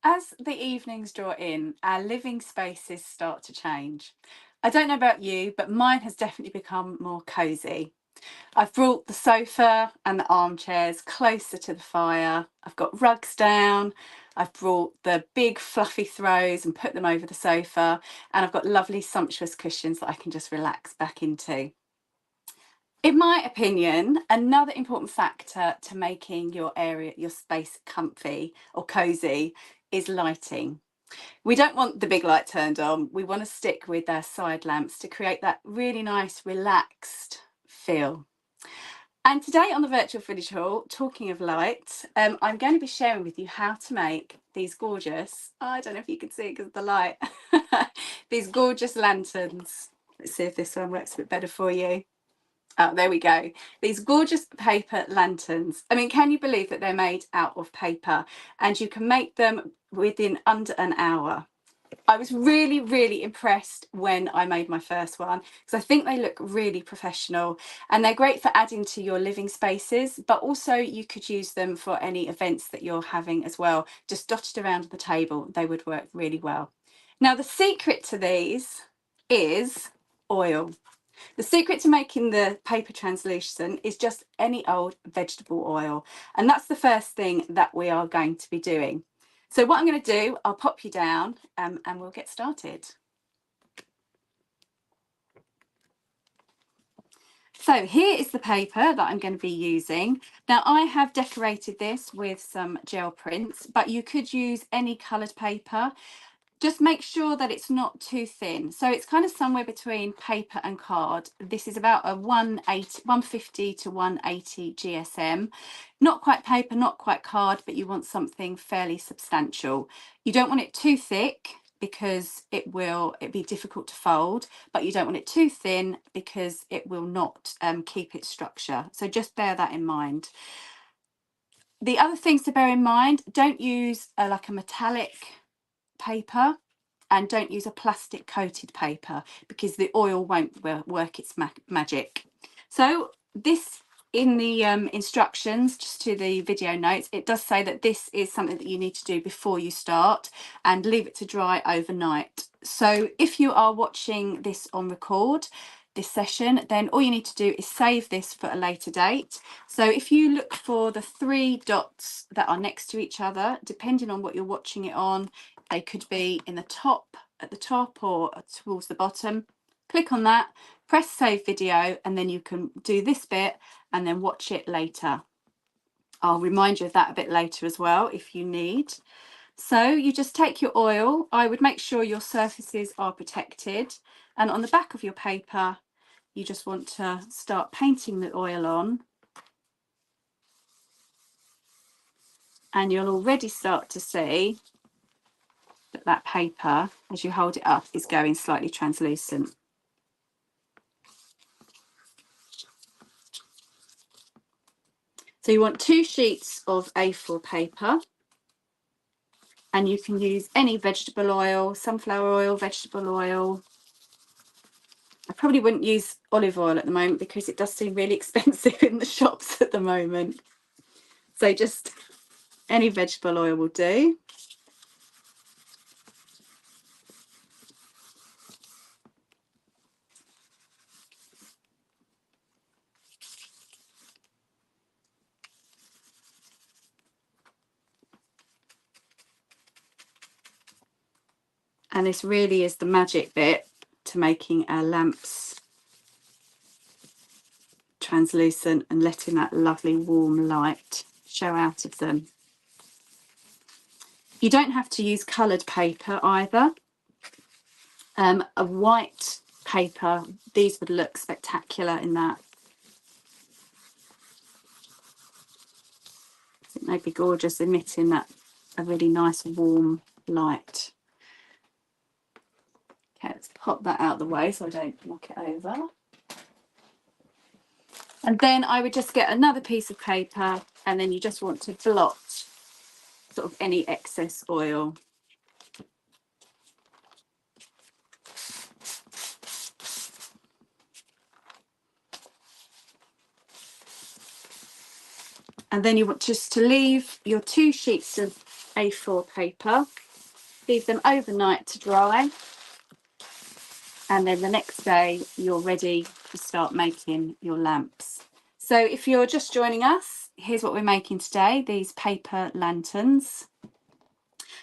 As the evenings draw in, our living spaces start to change. I don't know about you, but mine has definitely become more cosy. I've brought the sofa and the armchairs closer to the fire. I've got rugs down. I've brought the big fluffy throws and put them over the sofa. And I've got lovely sumptuous cushions that I can just relax back into. In my opinion, another important factor to making your area, your space comfy or cozy is lighting. We don't want the big light turned on. We want to stick with our side lamps to create that really nice, relaxed feel. And today on the Virtual Village Hall, talking of light, I'm going to be sharing with you how to make these gorgeous, I don't know if you can see it because of the light, these gorgeous lanterns. Let's see if this one works a bit better for you. Oh, there we go. These gorgeous paper lanterns. I mean, can you believe that they're made out of paper and you can make them within under an hour? I was really, really impressed when I made my first one because I think they look really professional and they're great for adding to your living spaces, but also you could use them for any events that you're having as well. Just dotted around the table, they would work really well. Now, the secret to these is oil. The secret to making the paper translucent is just any old vegetable oil. And that's the first thing that we are going to be doing. So what I'm going to do, I'll pop you down and we'll get started. So here is the paper that I'm going to be using. Now I have decorated this with some gel prints, but you could use any coloured paper. Just make sure that it's not too thin. So it's kind of somewhere between paper and card. This is about a 150 to 180 GSM. Not quite paper, not quite card, but you want something fairly substantial. You don't want it too thick because it'd be difficult to fold, but you don't want it too thin because it will not keep its structure. So just bear that in mind. The other things to bear in mind, don't use like a metallic paper and don't use a plastic coated paper because the oil won't work its magic. So this, in the instructions just to the video notes, it does say that this is something that you need to do before you start and leave it to dry overnight. So if you are watching this on record, this session, then all you need to do is save this for a later date. So if you look for the 3 dots that are next to each other, depending on what you're watching it on, they could be in the top, at the top, or towards the bottom. Click on that, press save video, and then you can do this bit and then watch it later. I'll remind you of that a bit later as well if you need. So you just take your oil. I would make sure your surfaces are protected, and on the back of your paper you just want to start painting the oil on, and you'll already start to see that that paper, as you hold it up, is going slightly translucent. So you want 2 sheets of A4 paper, and you can use any vegetable oil, sunflower oil, vegetable oil. I probably wouldn't use olive oil at the moment because it does seem really expensive in the shops at the moment. So just any vegetable oil will do. And this really is the magic bit to making our lamps translucent and letting that lovely warm light show out of them. You don't have to use coloured paper either. A white paper, these would look spectacular in that. It may be gorgeous, emitting that a really nice warm light. Okay, let's pop that out of the way so I don't knock it over. And then I would just get another piece of paper, and then you just want to blot sort of any excess oil. And then you want just to leave your 2 sheets of A4 paper, leave them overnight to dry, and then the next day you're ready to start making your lamps. So if you're just joining us, here's what we're making today, these paper lanterns.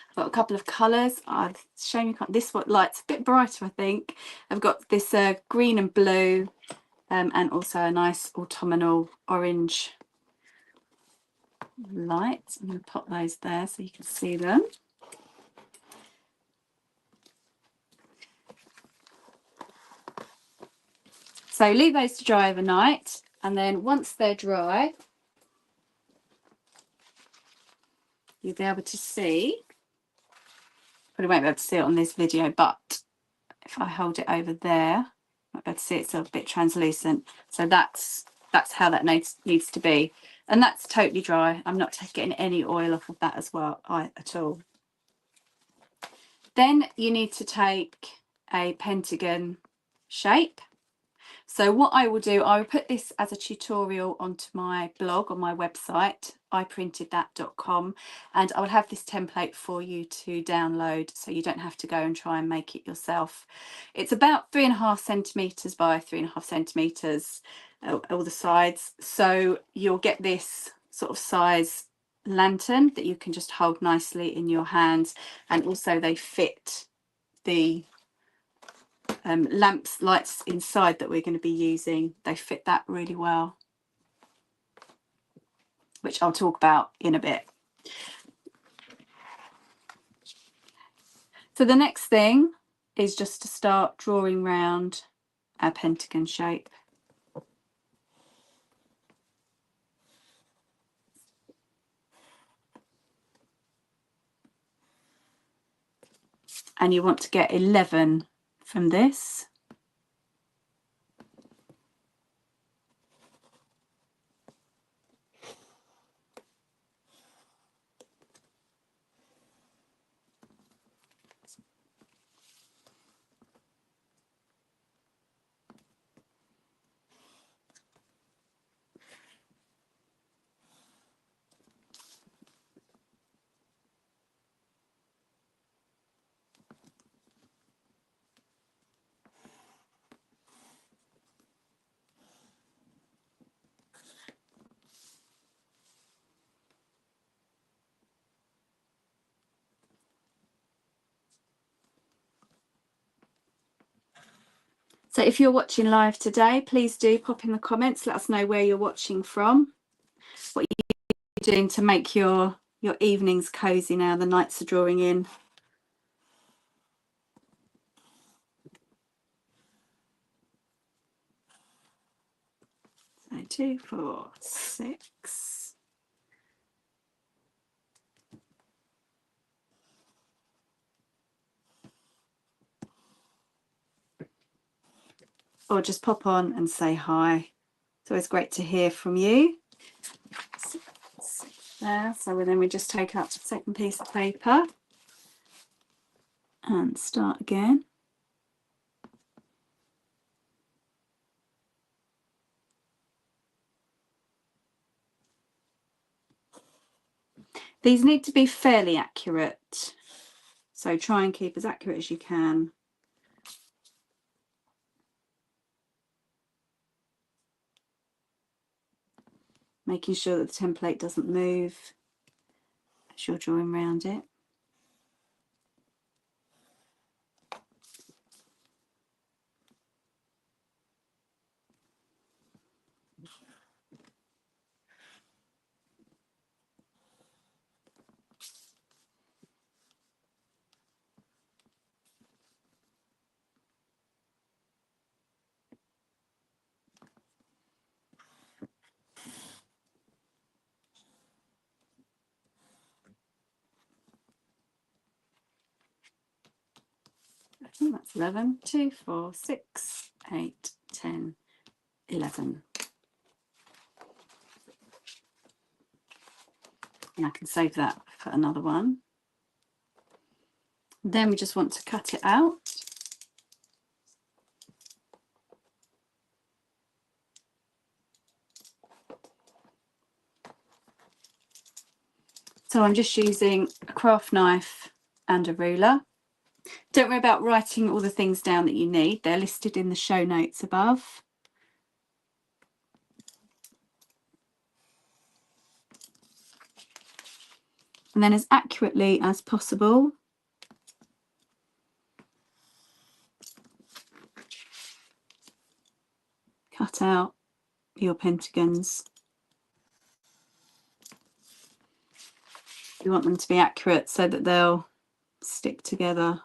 I've got a couple of colours. I've shown you this one light's a bit brighter, I think. I've got this green and blue, and also a nice autumnal orange light. I'm going to pop those there so you can see them. So leave those to dry overnight, and then once they're dry, you'll be able to see, probably won't be able to see it on this video, but if I hold it over there, might be able to see it's a bit translucent. So that's how that needs to be, and that's totally dry. I'm not getting any oil off of that as well at all. Then you need to take a pentagon shape. So what I will do, I will put this as a tutorial onto my blog on my website, iprintedthat.com, and I will have this template for you to download so you don't have to go and try and make it yourself. It's about 3.5 centimetres by 3.5 centimetres, all the sides. So you'll get this sort of size lantern that you can just hold nicely in your hands, and also they fit the lights inside that we're going to be using. They fit that really well, which I'll talk about in a bit. So the next thing is just to start drawing round our pentagon shape. And you want to get 11 from this. So if you're watching live today, please do pop in the comments, let us know where you're watching from, what you're doing to make your evenings cozy now the nights are drawing in. So 2, 4, 6. Or just pop on and say hi. It's always great to hear from you. There, so then we just take out the second piece of paper and start again. These need to be fairly accurate, so try and keep as accurate as you can. Making sure that the template doesn't move as you're drawing around it. I think that's 11, 2, 4, 6, 8, 10, 11. And I can save that for another one. Then we just want to cut it out. So I'm just using a craft knife and a ruler. Don't worry about writing all the things down that you need. They're listed in the show notes above. And then as accurately as possible, cut out your pentagons. You want them to be accurate so that they'll stick together.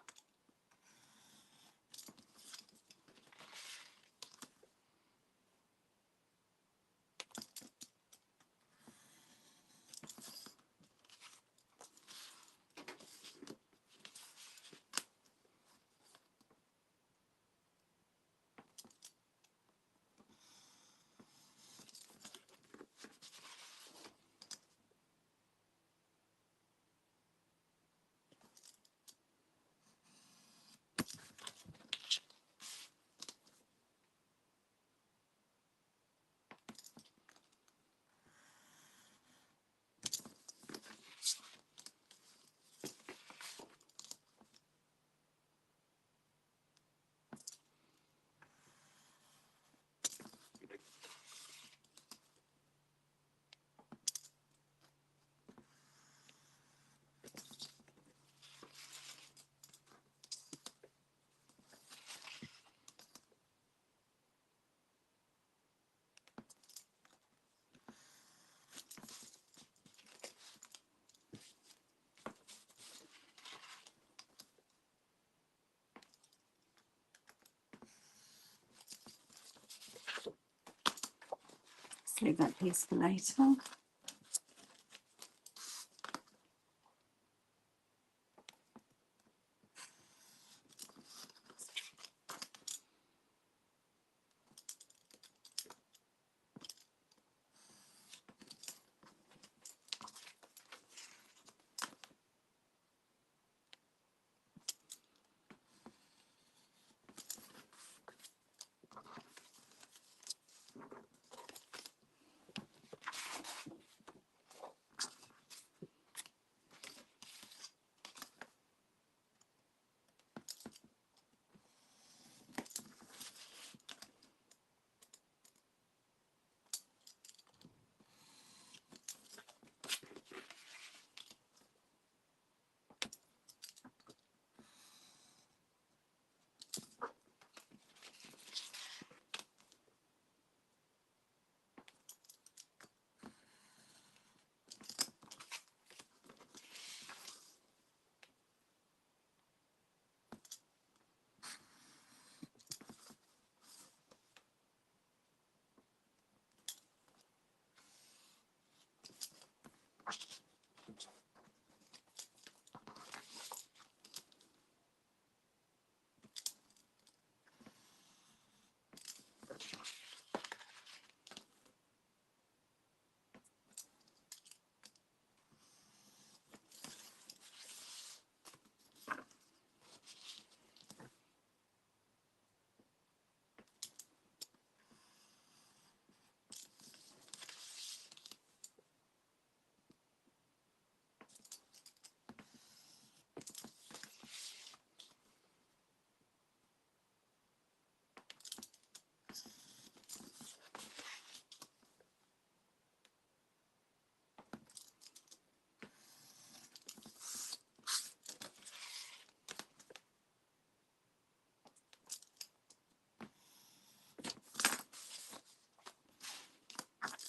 Let's leave that piece for later.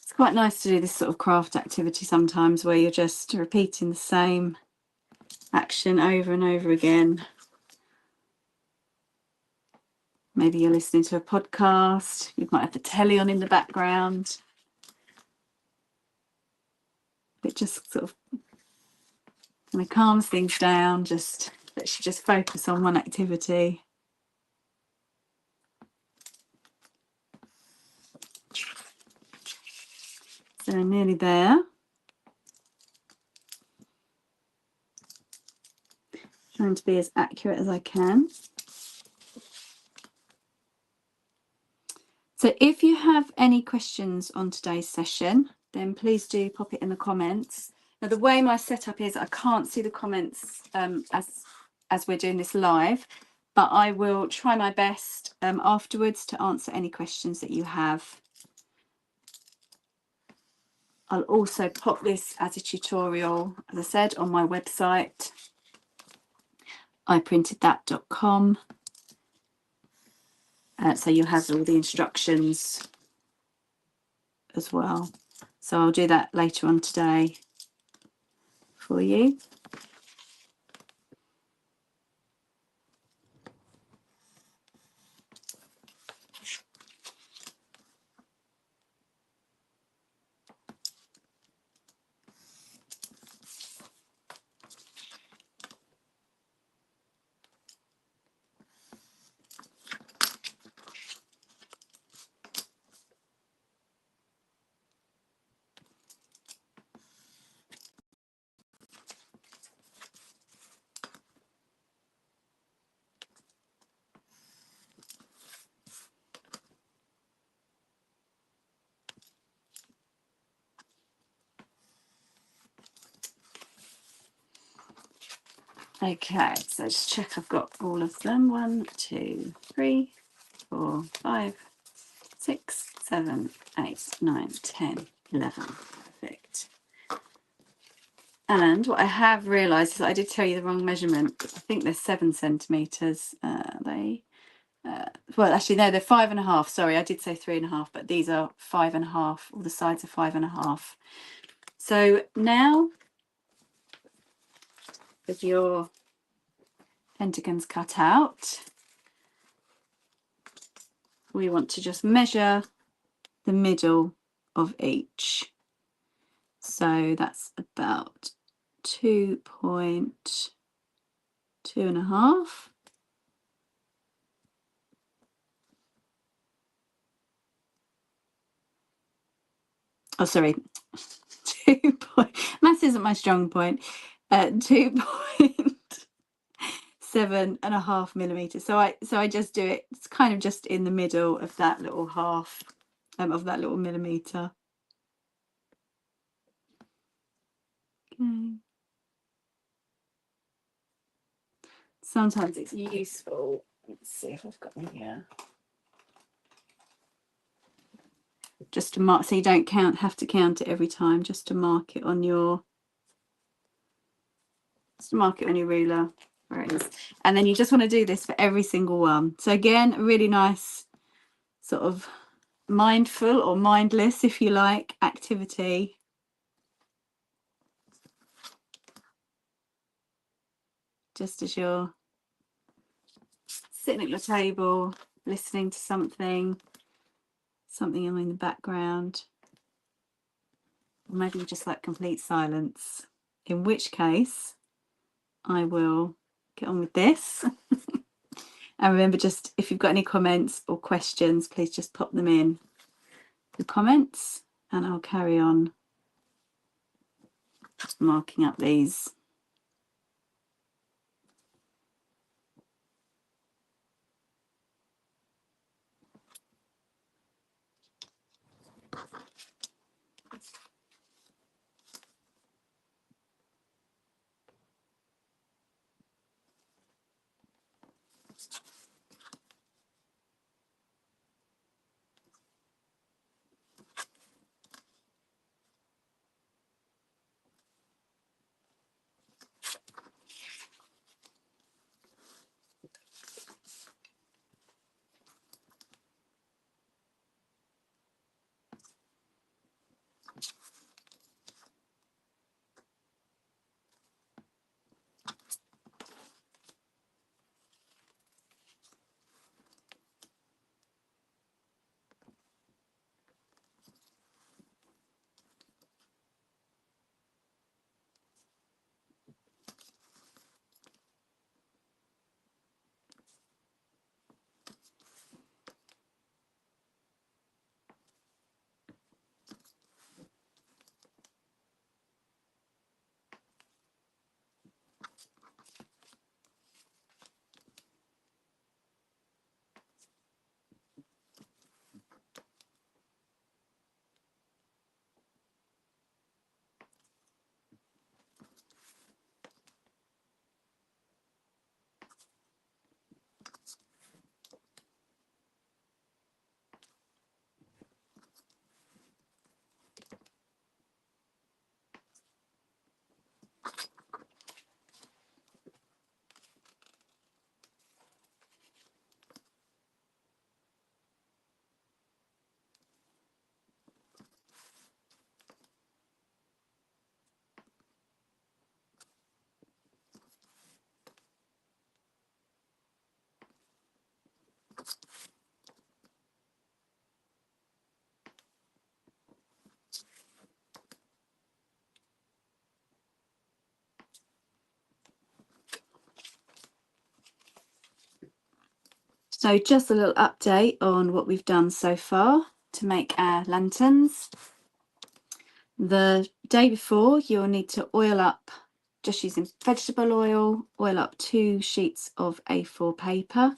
It's quite nice to do this sort of craft activity sometimes where you're just repeating the same action over and over again. Maybe you're listening to a podcast, you might have the telly on in the background. It just sort of kind of calms things down, just lets you just focus on one activity. So nearly there. Trying to be as accurate as I can. So if you have any questions on today's session, then please do pop it in the comments. Now the way my setup is, I can't see the comments as we're doing this live, but I will try my best afterwards to answer any questions that you have. I'll also pop this as a tutorial, as I said, on my website, iprintedthat.com. So you'll have all the instructions as well. So I'll do that later on today for you. Okay, so just check I've got all of them. 1, 2, 3, 4, 5, 6, 7, 8, 9, 10, 11. Perfect. And what I have realised is that I did tell you the wrong measurement. I think they're 7 centimetres. Well, actually, no, they're 5.5. Sorry, I did say 3.5, but these are 5.5. All the sides are 5.5. So now, with your pentagons cut out, we want to just measure the middle of each. So that's about 2.5. Oh, sorry. 2 point. Maths isn't my strong point. 2.75 millimeters. So I just do it. It's kind of just in the middle of that little half of that little millimeter. Okay. Sometimes it's useful. Let's see if I've got any here. Just to mark, so you don't have to count it every time. Just to mark it on your. Just to mark it on your ruler where it is, and then you just want to do this for every single one. So again, a really nice sort of mindful or mindless, if you like, activity. Just as you're sitting at your table, listening to something in the background, or maybe you just like complete silence, in which case I will get on with this. And remember, just if you've got any comments or questions, please just pop them in the comments and I'll carry on marking up these. So just a little update on what we've done so far to make our lanterns. The day before, you'll need to oil up, just using vegetable oil, oil up 2 sheets of A4 paper,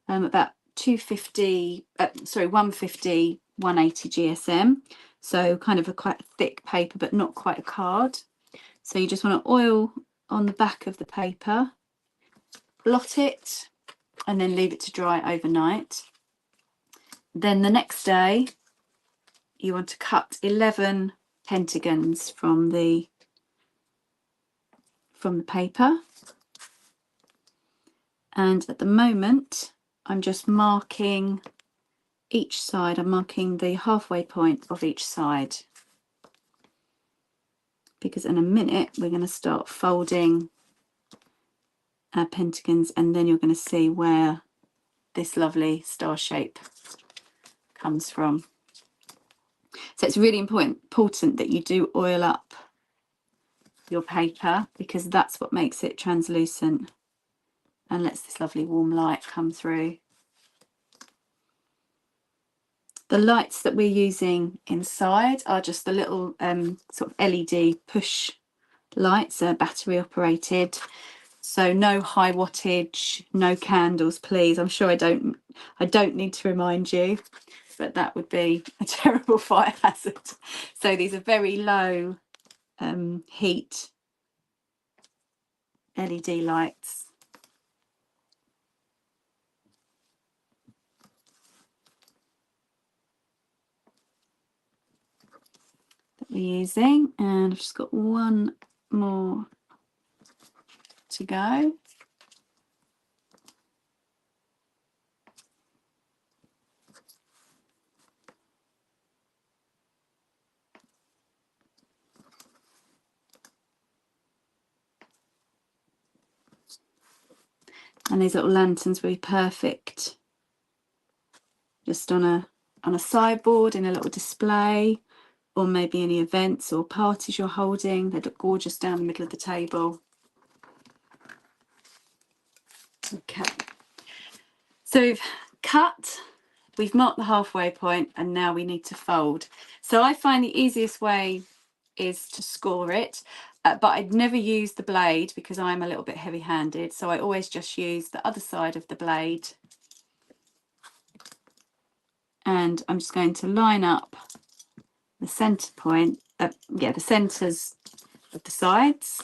about 150, 180 GSM. So kind of a quite thick paper, but not quite a card. So you just want to oil on the back of the paper, blot it, and then leave it to dry overnight. Then the next day, you want to cut 11 pentagons from the paper. And at the moment, I'm just marking each side. I'm marking the halfway point of each side, because in a minute we're going to start folding our pentagons, and then you're going to see where this lovely star shape comes from. So it's really important that you do oil up your paper, because that's what makes it translucent and lets this lovely warm light come through. The lights that we're using inside are just the little sort of LED push lights, battery operated. So no high wattage, no candles, please. I'm sure I don't need to remind you, but that would be a terrible fire hazard. So these are very low heat LED lights. That we're using, and I've just got one more to go. And these little lanterns will be perfect just on a sideboard in a little display, or maybe any events or parties you're holding. They look gorgeous down the middle of the table. Okay, so we've cut, we've marked the halfway point, and now we need to fold. So I find the easiest way is to score it, but I'd never use the blade because I'm a little bit heavy-handed, so I always just use the other side of the blade, and I'm just going to line up the centre point, the centres of the sides.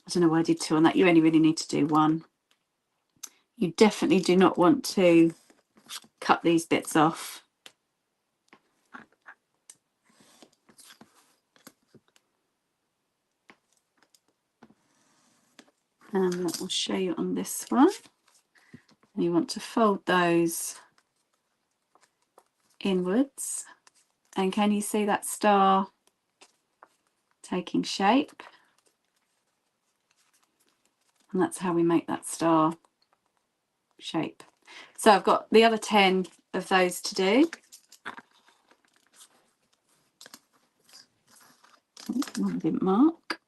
I don't know why I did 2 on that. You only really need to do 1. You definitely do not want to cut these bits off. And I'll show you on this one. And you want to fold those inwards. And can you see that star taking shape? And that's how we make that star shape. So I've got the other 10 of those to do. One didn't mark.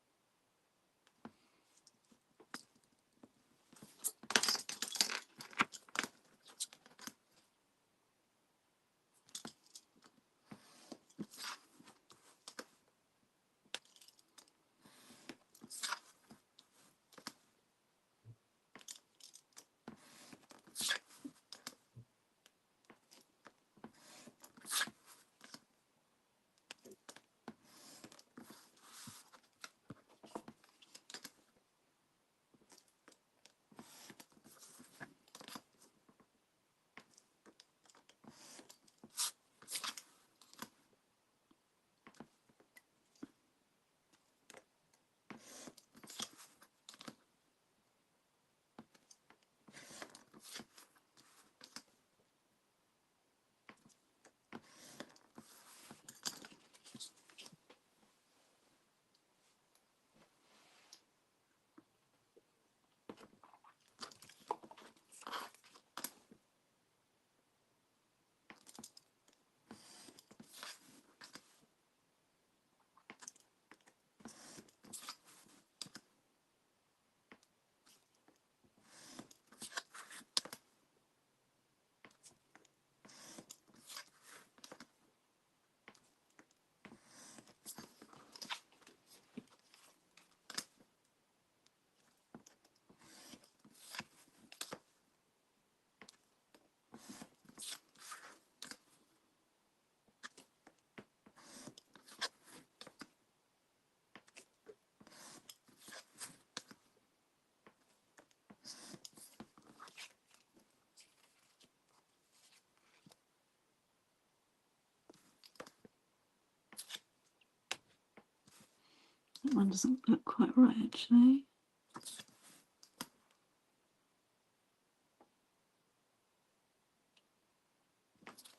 That one doesn't look quite right, actually.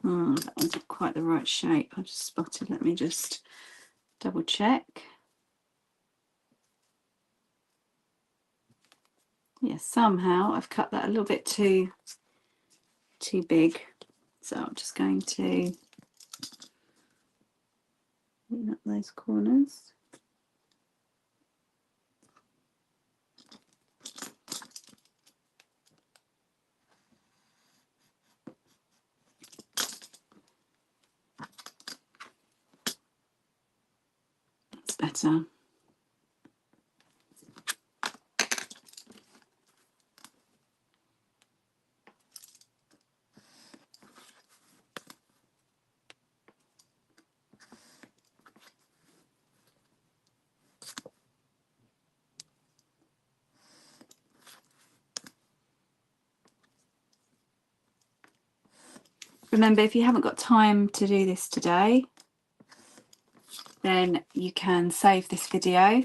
That one's not quite the right shape. I just spotted. Let me just double check. Yes, somehow I've cut that a little bit too big. So I'm just going to clean up those corners. That's better. Remember, if you haven't got time to do this today, then you can save this video.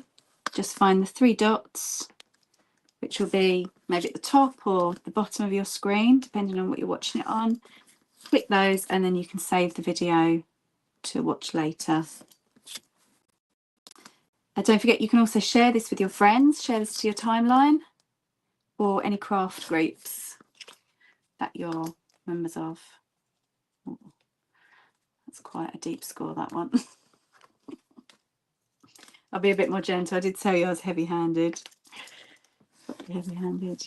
Just find the 3 dots, which will be maybe at the top or the bottom of your screen, depending on what you're watching it on. Click those and then you can save the video to watch later. Don't forget, you can also share this with your friends, share this to your timeline or any craft groups that you're members of. Oh, that's quite a deep score, that one. I'll be a bit more gentle. I did tell you I was heavy-handed. Heavy-handed.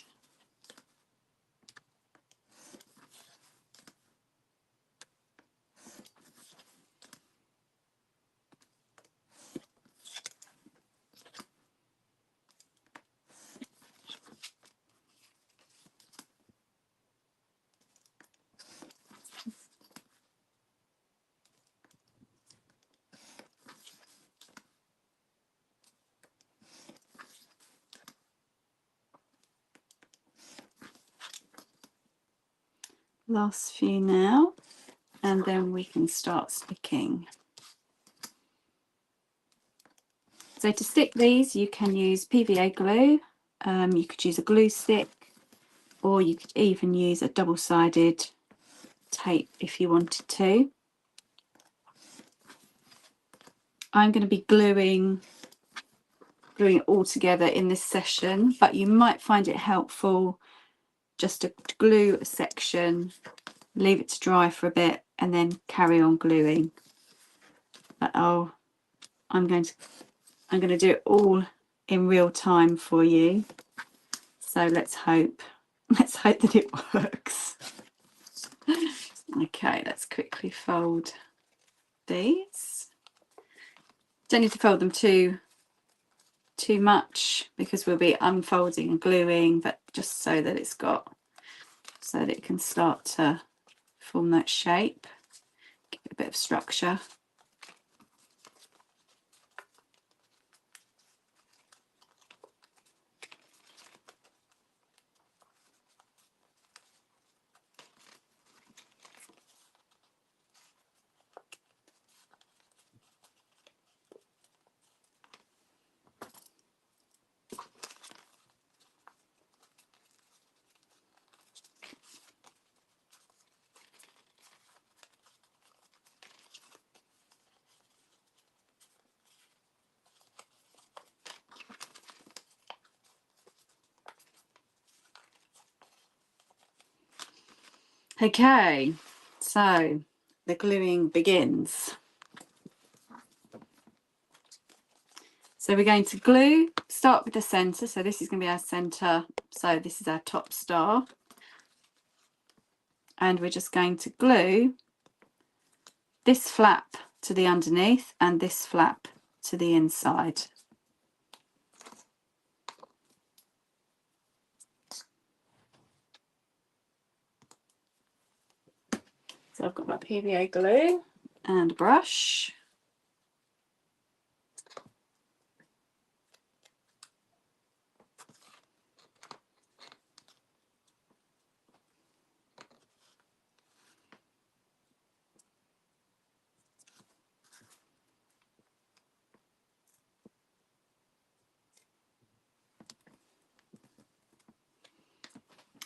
Last few now, and then we can start sticking. So to stick these, you can use PVA glue, you could use a glue stick, or you could even use a double-sided tape if you wanted to. I'm going to be gluing it all together in this session, but you might find it helpful just to glue a section, leave it to dry for a bit, and then carry on gluing. But I'm going to do it all in real time for you. So let's hope that it works. Okay, let's quickly fold these. Don't need to fold them too much because we'll be unfolding and gluing, but just so that it can start to form that shape, give it a bit of structure. Okay, so the gluing begins. So we're going to glue, start with the centre. So this is going to be our centre. So this is our top star. And we're just going to glue this flap to the underneath and this flap to the inside. So I've got my PVA glue and a brush.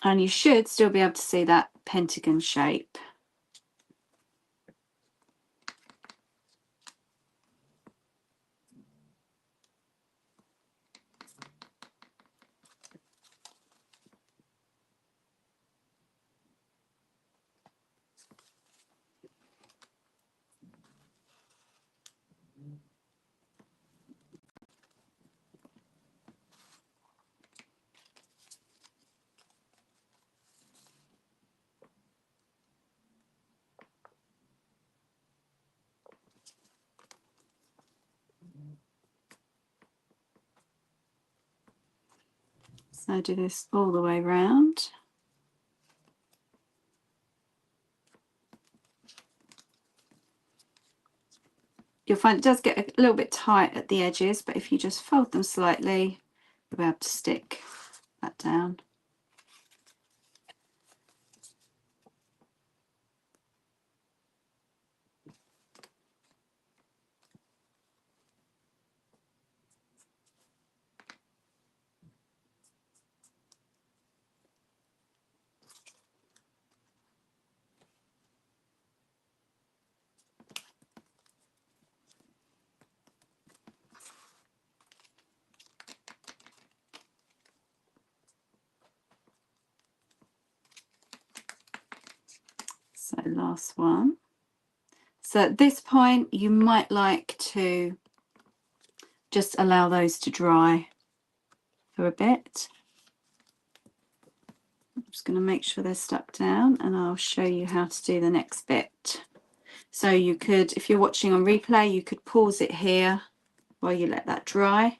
And you should still be able to see that pentagon shape. So do this all the way around. You'll find it does get a little bit tight at the edges, but if you just fold them slightly, you'll be able to stick that down. So last one. So at this point, you might like to just allow those to dry for a bit. I'm just going to make sure they're stuck down, and I'll show you how to do the next bit. So you could, if you're watching on replay, you could pause it here while you let that dry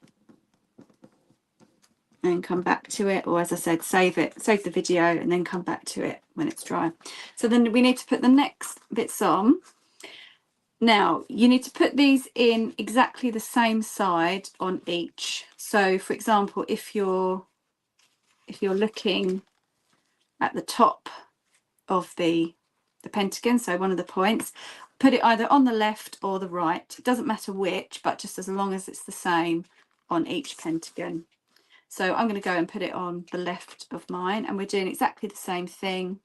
and come back to it, or as I said, save the video and then come back to it when it's dry. So then we need to put the next bits on. Now you need to put these in exactly the same side on each. So for example, if you're looking at the top of the pentagon, so one of the points, put it either on the left or the right. It doesn't matter which, but just as long as it's the same on each pentagon. So I'm going to go and put it on the left of mine, and we're doing exactly the same thing.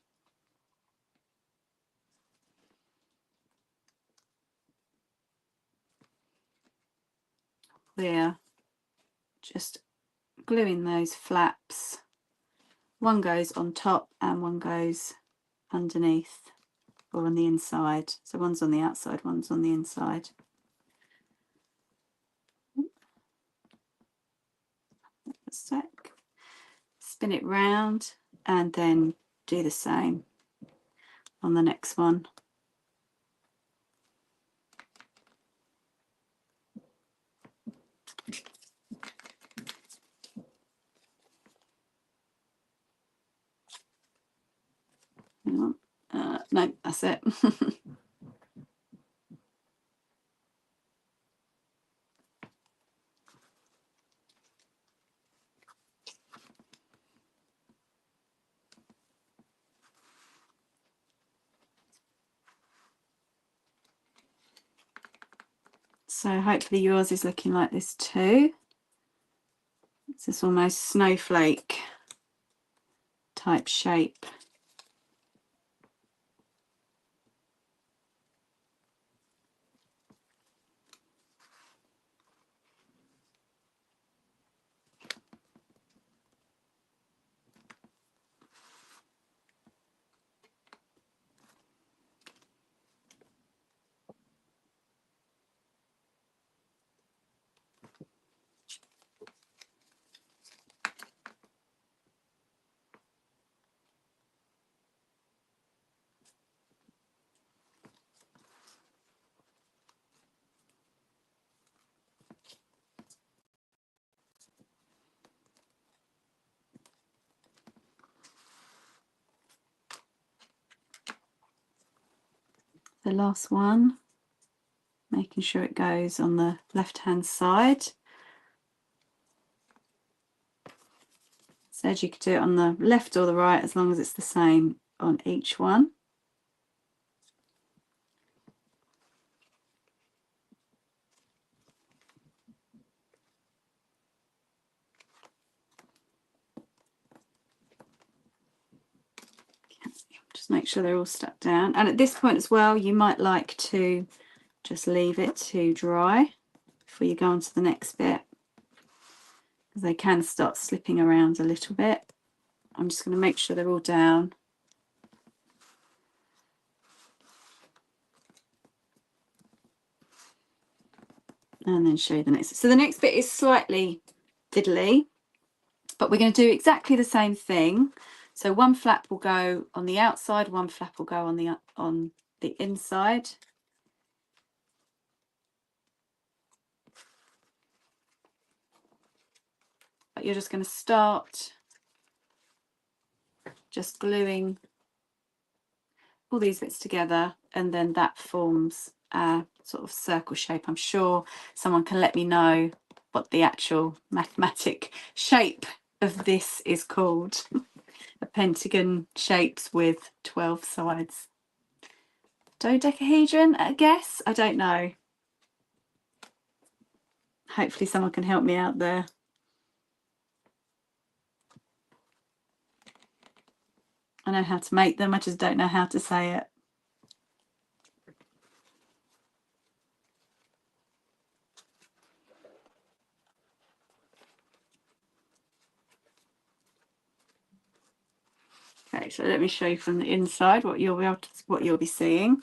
We're just gluing those flaps. One goes on top and one goes underneath or on the inside. So one's on the outside, one's on the inside. A sec. Spin it round and then do the same on the next one. No, that's it. So hopefully yours is looking like this too. It's this almost snowflake type shape. The last one, making sure it goes on the left hand side. Said you could do it on the left or the right as long as it's the same on each one. Just make sure they're all stuck down. And at this point as well, you might like to just leave it to dry before you go on to the next bit, because they can start slipping around a little bit. I'm just going to make sure they're all down. And then show you the next. So the next bit is slightly fiddly, but we're going to do exactly the same thing. So one flap will go on the outside, one flap will go on the inside. But you're just going to start just gluing all these bits together, and then that forms a sort of circle shape. I'm sure someone can let me know what the actual mathematic shape of this is called. A pentagon shapes with 12 sides. Dodecahedron, I guess? I don't know. Hopefully someone can help me out there. I know how to make them, I just don't know how to say it. Okay, so let me show you from the inside what you'll be seeing.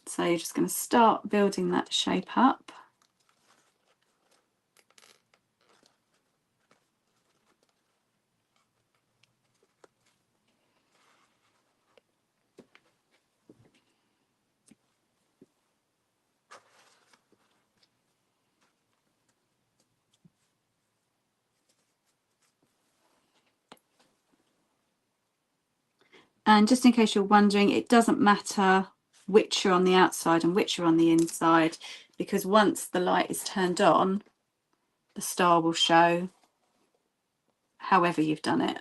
So you're just going to start building that shape up. And just in case you're wondering, it doesn't matter which are on the outside and which are on the inside, because once the light is turned on, the star will show however you've done it.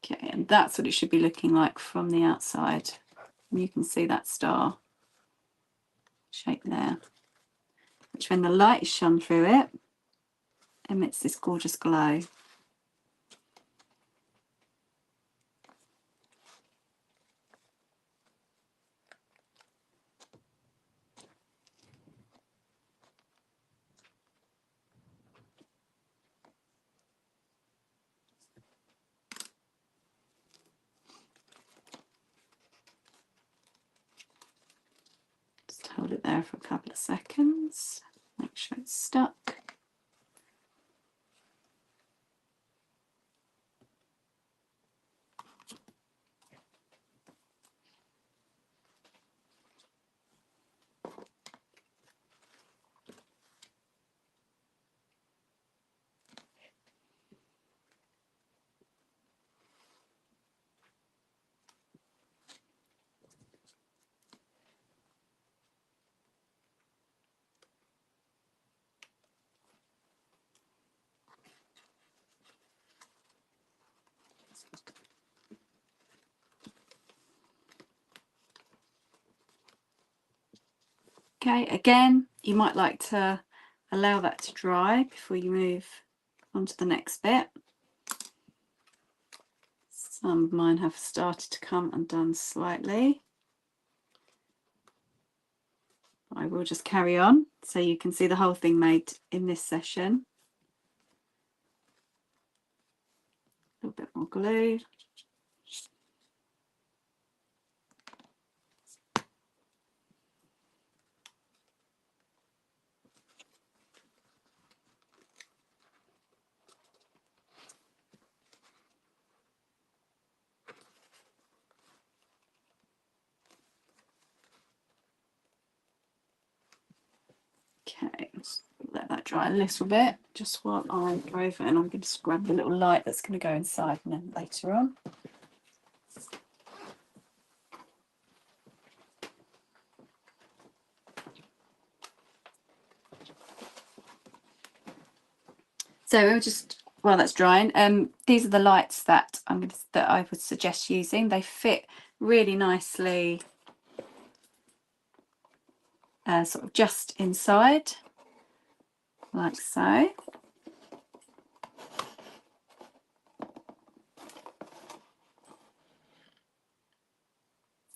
Okay, and that's what it should be looking like from the outside. And you can see that star shape there, which when the light is shone through it, emits this gorgeous glow. Just hold it there for a couple of seconds, make sure it's stuck. Okay, again, you might like to allow that to dry before you move on to the next bit. Some of mine have started to come undone slightly. I will just carry on so you can see the whole thing made in this session. A little bit more glue. Okay, let's let that dry a little bit just while I go over, and I'm going to grab the little light that's going to go inside and then later on. So we'll just, while that's drying, these are the lights that I would suggest using. They fit really nicely, sort of just inside, like so.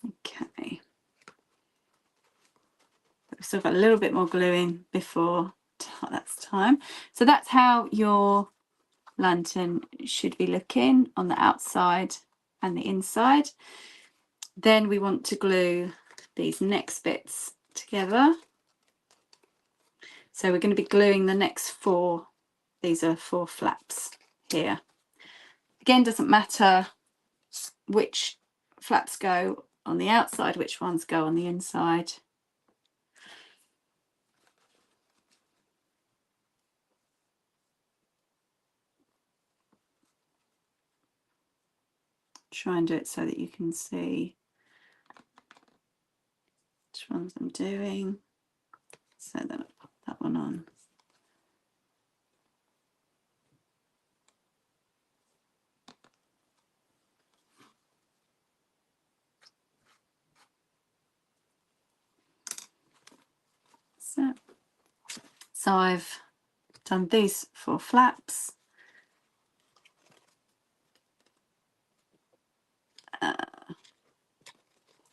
Okay. We've still got a little bit more glue in before that's time. So that's how your lantern should be looking on the outside and the inside. Then we want to glue these next bits together. So we're going to be gluing the next 4. These are 4 flaps here. Again, doesn't matter which flaps go on the outside, which ones go on the inside. Try and do it so that you can see which ones I'm doing. So then I'll pop that one on. So I've done these 4 flaps.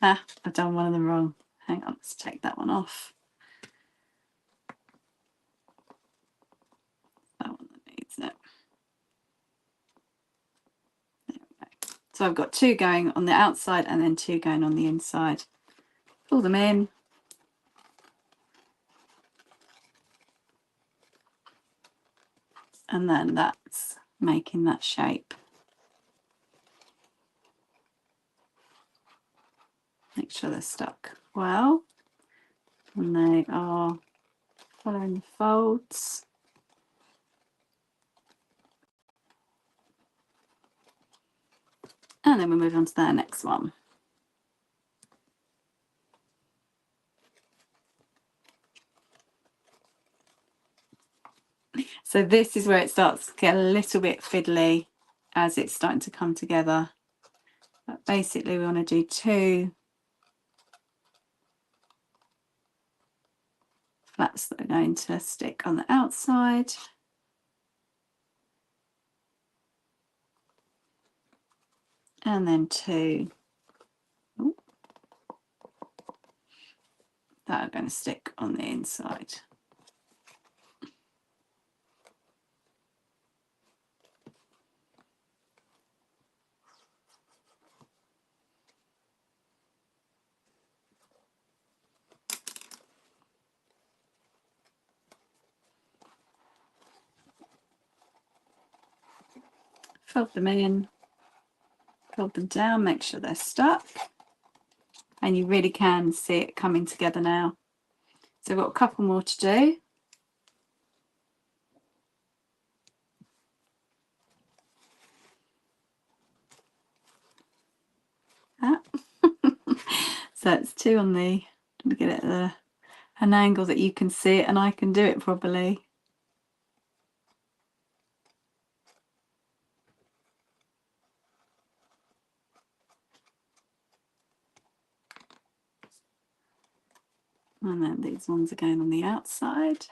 I've done one of them wrong. Hang on, let's take that one off. That one that needs it. There we go. So I've got 2 going on the outside and then 2 going on the inside. Pull them in. And then that's making that shape. Make sure they're stuck well. And they are following the folds. And then we move on to the next one. So this is where it starts to get a little bit fiddly as it's starting to come together. But basically we want to do 2 flaps that are going to stick on the outside. And then 2 that are going to stick on the inside. Fold them in, fold them down, make sure they're stuck. And you really can see it coming together now. So I've got a couple more to do. So it's 2 on the, let me get it at an angle that you can see it and I can do it properly. And then these ones are going on the outside.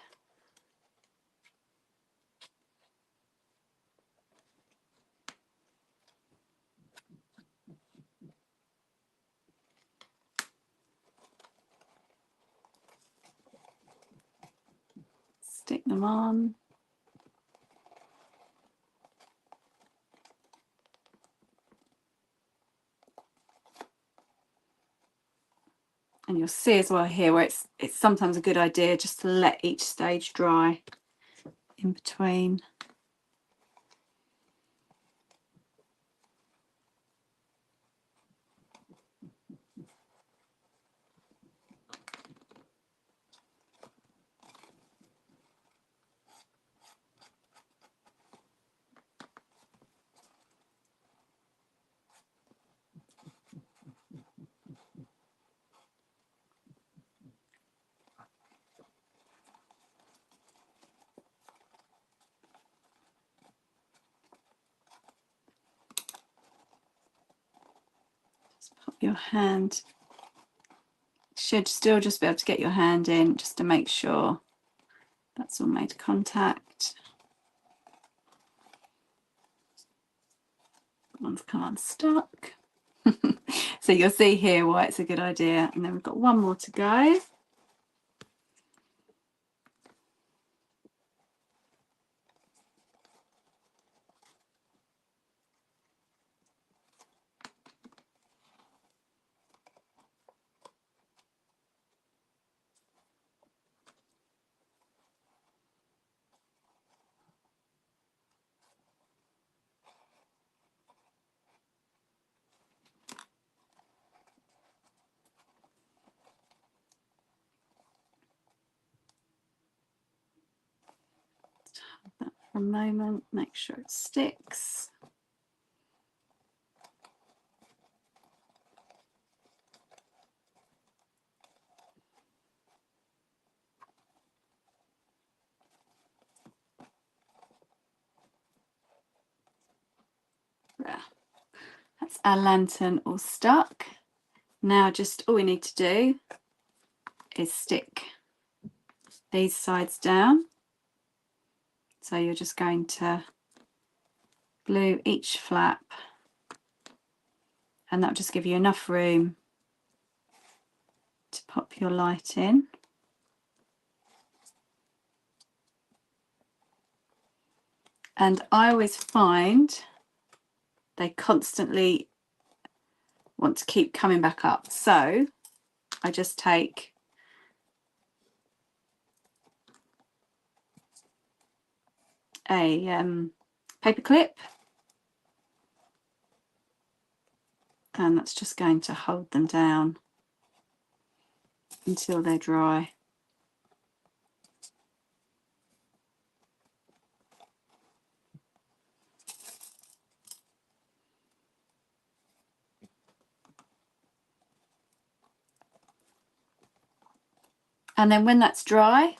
Stick them on. And you'll see as well here where it's sometimes a good idea just to let each stage dry in between. Just pop your hand, should still just be able to get your hand in just to make sure that's all made contact. One's come unstuck. So you'll see here why it's a good idea. And then we've got one more to go. That for a moment, make sure it sticks. There. That's our lantern all stuck. Now just all we need to do is stick these sides down. So you're just going to glue each flap, and that'll just give you enough room to pop your light in. And I always find they constantly want to keep coming back up. So I just take a paper clip, and that's just going to hold them down until they're dry. And then when that's dry,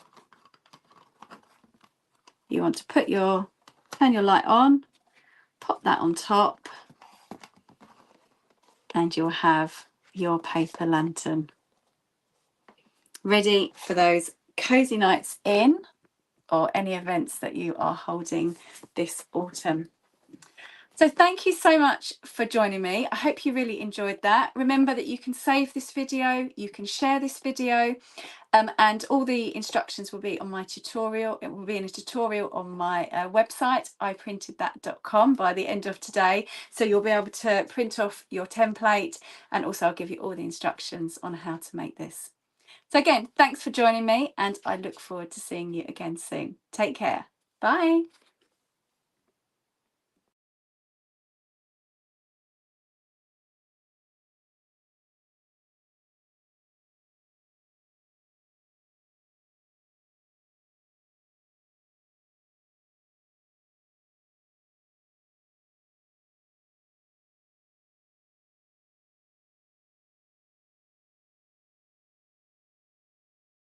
you want to turn your light on, pop that on top, and you'll have your paper lantern ready for those cozy nights in, or any events that you are holding this autumn. So thank you so much for joining me. I hope you really enjoyed that. Remember that you can save this video, you can share this video, and all the instructions will be on my tutorial. It will be in a tutorial on my website, iprintedthat.com, by the end of today. So you'll be able to print off your template, and also I'll give you all the instructions on how to make this. So again, thanks for joining me, and I look forward to seeing you again soon. Take care. Bye.